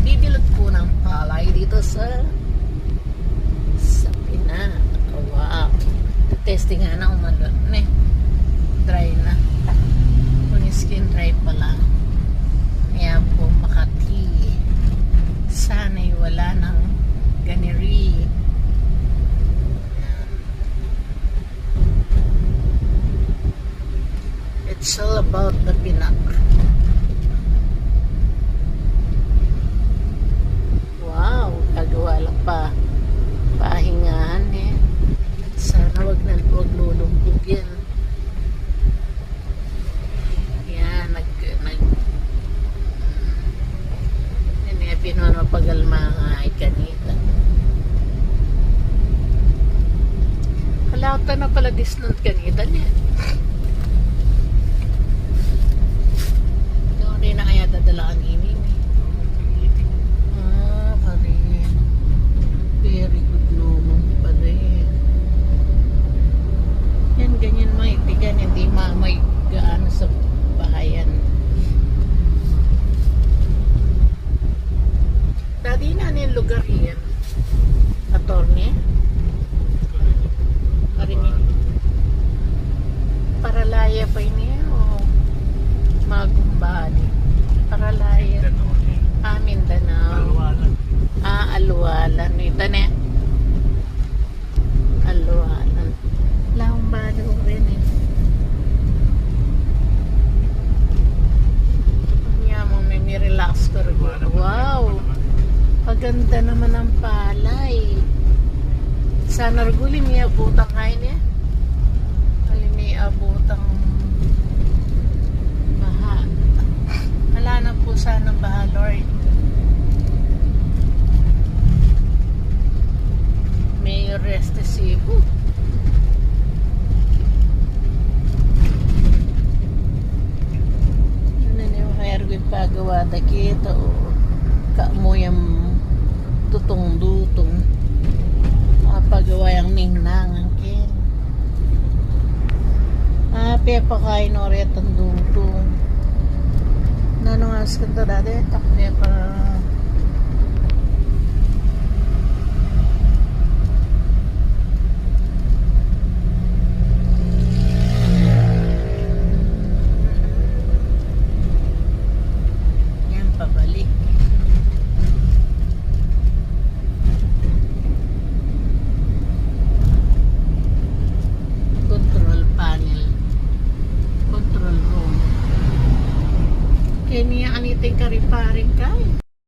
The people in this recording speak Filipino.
Nagbibilot po ng palay dito sa Pinak. Oh, wow. Testing nga na umalot na dry na. Kung yung skin dry pa lang. Kaya po Makati. Sana'y wala ng ganiri. It's all about the Pinak. Wow, gagawa lang pa. Pahingahan eh. Sana wag lulumbog yan. Yan, Pinwan mapagal mga ikanita. Halata na pala disnant kanita niya. Doon rin na kaya dadalaan ini. Parin. Very good naman pala eh. Yan, ganyan mga itigan. Hindi may gaano sa bahayan. Dati na yung lugar yan. Attorney. Parin Paralaya pa ini o Magumbali. Paralaya. Mindanao. Aluwalan. Ito na. Aluwalan. Laong balo rin eh. Kanya mo, may relax ko rin. Wow! Paganda naman ang palay. Sana arguli may abutang kain eh. Ali may abutang baha. Wala na po sana baha, Lord. May rest Cebu. Ano na yung kaya arguli pagawa da kita o kamoyang tutong-dutong pagawa yung ningnangan kin pepa kain oret ang dutong nanong as kanta dati tak pepa